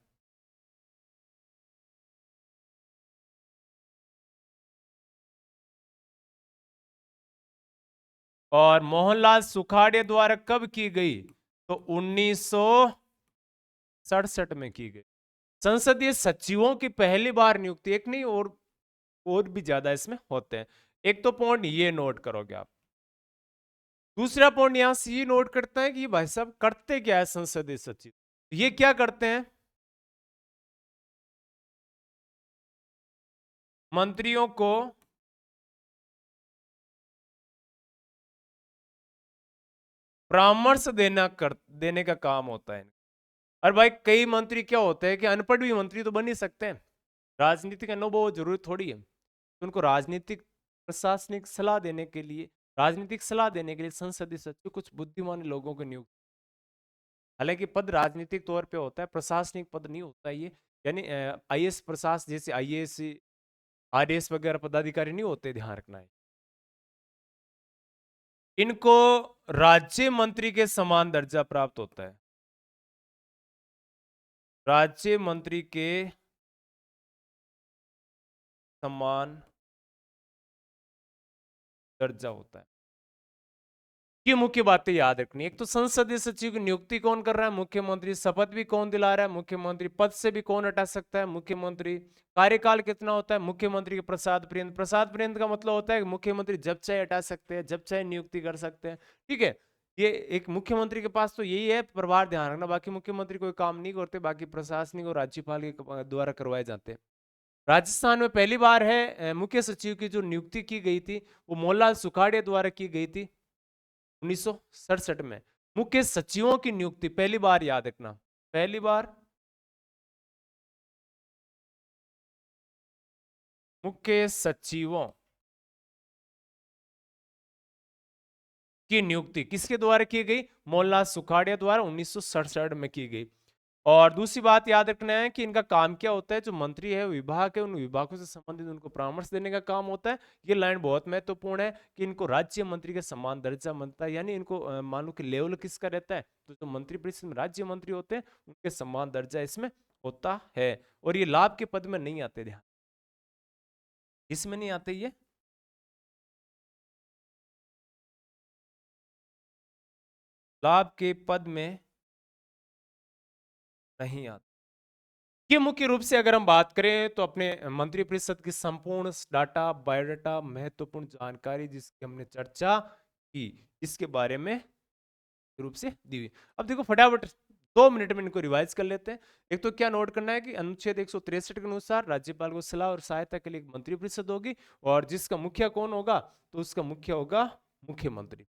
और मोहनलाल सुखाड़िया द्वारा कब की गई? तो 1967 में की गई। संसदीय सचिवों की पहली बार नियुक्ति, एक नहीं और भी ज्यादा इसमें होते हैं। एक तो पॉइंट ये नोट करोगे आप। दूसरा पॉइंट यहां से ये नोट करता है कि भाई साहब करते क्या है संसदीय सचिव? ये क्या करते हैं? मंत्रियों को परामर्श देने का काम होता है। और भाई कई मंत्री क्या होते हैं कि अनपढ़ भी मंत्री तो बन ही सकते हैं, राजनीतिक अनुभव बहुत जरूरी थोड़ी है। तो उनको राजनीतिक प्रशासनिक सलाह देने के लिए, राजनीतिक सलाह देने के लिए संसदीय सचिव कुछ बुद्धिमान लोगों को नियुक्त, हालांकि पद राजनीतिक तौर पे होता है, प्रशासनिक पद नहीं होता ये। यानी आईएएस प्रशासन जैसे आईएएस आरएएस वगैरह पदाधिकारी नहीं होते, ध्यान रखना है। इनको राज्य मंत्री के समान दर्जा प्राप्त होता है, राज्य मंत्री के समान दर्जा होता है। ये मुख्य बातें याद रखनी। एक तो संसदीय सचिव की नियुक्ति कौन कर रहा है? मुख्यमंत्री। शपथ भी कौन दिला रहा है? मुख्यमंत्री। पद से भी कौन हटा सकता है? मुख्यमंत्री। कार्यकाल कितना होता है? मुख्यमंत्री के प्रसाद पर्यंत। प्रसाद पर्यंत का मतलब होता है कि मुख्यमंत्री जब चाहे हटा सकते हैं, जब चाहे नियुक्ति कर सकते हैं। ठीक है, ये एक मुख्यमंत्री के पास तो यही है प्रभार, ध्यान रखना। बाकी मुख्यमंत्री कोई काम नहीं करते, बाकी प्रशासनिक और राज्यपाल के द्वारा करवाए जाते हैं। राजस्थान में पहली बार है मुख्य सचिव की जो नियुक्ति की गई थी वो मोहनलाल सुखाड़िया द्वारा की गई थी। 1967 में। मुख्य सचिवों की नियुक्ति पहली बार, याद रखना, पहली बार मुख्य सचिवों की नियुक्ति किसके द्वारा की गई? मोहनलाल सुखाड़िया द्वारा 1967 में की गई। और दूसरी बात याद रखना है कि इनका काम क्या होता है, जो मंत्री है, विभाग है, उन विभागों से संबंधित उनको परामर्श देने का काम होता है। ये लाइन बहुत महत्वपूर्ण है कि इनको राज्य मंत्री के समान दर्जा मिलता है, यानी इनको मान लो कि लेवल किसका रहता है, तो जो मंत्रिपरिषद में राज्य मंत्री होते हैं उनके समान दर्जा इसमें होता है। और ये लाभ के पद में नहीं आते, ध्यान, इसमें नहीं आते, ये लाभ के पद में नहीं आते। ये मुख्य रूप से अगर हम बात करें तो अपने मंत्रिपरिषद की संपूर्ण डाटा, बायोडाटा, महत्वपूर्ण जानकारी जिसकी हमने चर्चा की, इसके बारे में रूप से दी हुई। अब देखो फटाफट 2 मिनट में इनको रिवाइज कर लेते हैं। एक तो क्या नोट करना है कि अनुच्छेद 163 के अनुसार राज्यपाल को सलाह और सहायता के लिए एक मंत्रिपरिषद होगी, और जिसका मुखिया कौन होगा, तो उसका मुखिया होगा मुख्यमंत्री।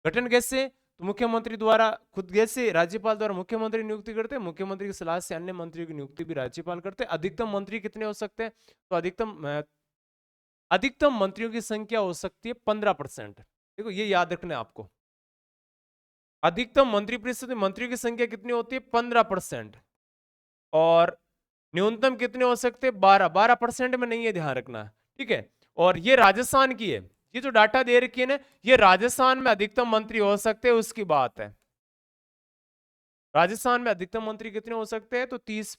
गठन कैसे? तो मुख्यमंत्री द्वारा, खुद कैसे, राज्यपाल द्वारा मुख्यमंत्री नियुक्ति करते हैं, मुख्यमंत्री की सलाह से अन्य मंत्रियों की नियुक्ति भी राज्यपाल करते हैं। अधिकतम मंत्री कितने हो सकते हैं? तो अधिकतम मंत्रियों की संख्या हो सकती है 15%। देखो ये याद रखना है आपको, अधिकतम मंत्रिपरिषद में मंत्रियों की संख्या कितनी होती है? 15%। और न्यूनतम कितने हो सकते हैं? 12% में नहीं है, ध्यान रखना, ठीक है। और ये राजस्थान की है, ये जो डाटा दे रखी है ना, ये राजस्थान में अधिकतम मंत्री हो सकते हैं उसकी बात है। राजस्थान में अधिकतम मंत्री कितने हो सकते हैं? तो 30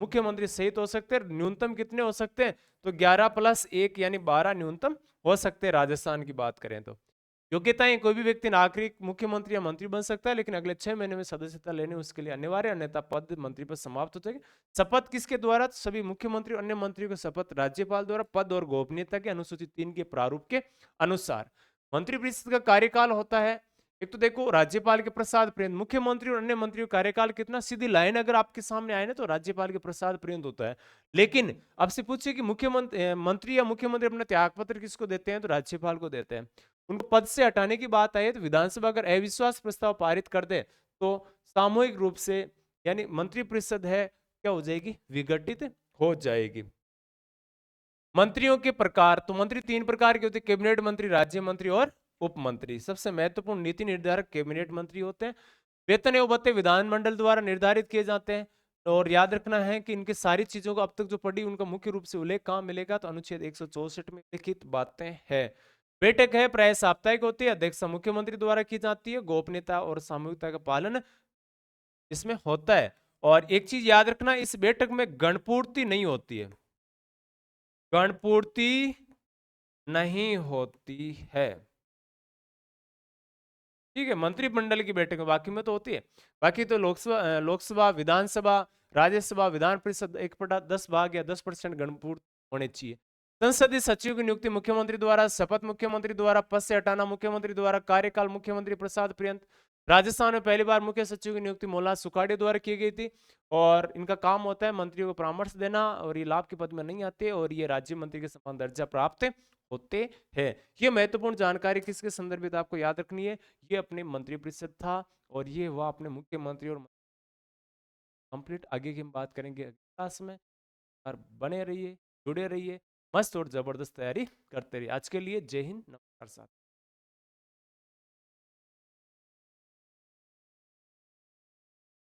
मुख्यमंत्री सहित हो सकते हैं। न्यूनतम कितने हो सकते हैं? तो 11+1 यानी 12 न्यूनतम हो सकते हैं राजस्थान की बात करें तो। योग्यताएं, कोई भी व्यक्ति नागरिक, मुख्यमंत्री या मंत्री बन सकता है, लेकिन अगले 6 महीने में सदस्यता लेने उसके लिए अनिवार्य, अन्यथा पद मंत्री पद समाप्त हो जाएगी। शपथ किसके द्वारा? सभी मुख्यमंत्री और अन्य मंत्रियों को शपथ राज्यपाल द्वारा, पद और गोपनीयता के अनुसूची 3 के प्रारूप के अनुसार। मंत्रिपरिषद का कार्यकाल होता है, एक तो देखो राज्यपाल के प्रसाद पर्यंत, मुख्यमंत्री और अन्य मंत्रियों का कार्यकाल कितना, सीधी लाइन अगर आपके सामने आए ना तो राज्यपाल के प्रसाद पर्यंत होता है। लेकिन आपसे पूछे कि मुख्यमंत्री मंत्री या मुख्यमंत्री अपना त्यागपत्र किसको देते हैं, तो राज्यपाल को देते हैं। उनको पद से हटाने की बात आई है तो विधानसभा अगर अविश्वास प्रस्ताव पारित कर दे तो सामूहिक रूप से, यानी मंत्रिपरिषद है, क्या हो जाएगी? विघटित हो जाएगी। मंत्रियों के प्रकार, तो मंत्री 3 प्रकार के होते हैं, कैबिनेट मंत्री, राज्य मंत्री और उप मंत्री। सबसे महत्वपूर्ण नीति निर्धारक कैबिनेट मंत्री होते हैं। वेतन एवं भत्ते विधानमंडल द्वारा निर्धारित किए जाते हैं। और याद रखना है कि इनके सारी चीजों को अब तक जो पढ़ी उनका मुख्य रूप से उल्लेख कहाँ मिलेगा, तो अनुच्छेद 164 में लिखित बातें हैं। बैठक है प्राय साप्ताहिक होती है, अध्यक्षता मुख्यमंत्री द्वारा की जाती है, गोपनीयता और सामूहिकता का पालन इसमें होता है। और एक चीज याद रखना, इस बैठक में गणपूर्ति नहीं होती है, गणपूर्ति नहीं होती है, ठीक है, मंत्रिमंडल की बैठक में, बाकी में तो होती है। बाकी तो लोकसभा, विधानसभा, राज्यसभा, विधान परिषद 1/10 भाग या 10% गणपूर्त होने चाहिए। संसदीय सचिव की नियुक्ति मुख्यमंत्री द्वारा, शपथ मुख्यमंत्री द्वारा, पद से हटाना मुख्यमंत्री द्वारा, कार्यकाल मुख्यमंत्री प्रसाद पर्यंत। राजस्थान में पहली बार मुख्य सचिव की नियुक्ति मोहनलाल सुखाड़िया द्वारा की गई थी, और इनका काम होता है मंत्रियों को परामर्श देना, और ये लाभ के पद में नहीं आते, और ये राज्य मंत्री के समान दर्जा प्राप्त होते हैं। ये महत्वपूर्ण जानकारी किसके संदर्भित आपको याद रखनी है? ये अपने मंत्रिपरिषद था, और ये हुआ अपने मुख्यमंत्री और कंप्लीट। आगे की हम बात करेंगे अगली क्लास में, और बने रहिए, जुड़े रहिए, मस्त और जबरदस्त तैयारी करते रहिए। आज के लिए जय हिंद, नमस्कार साथ।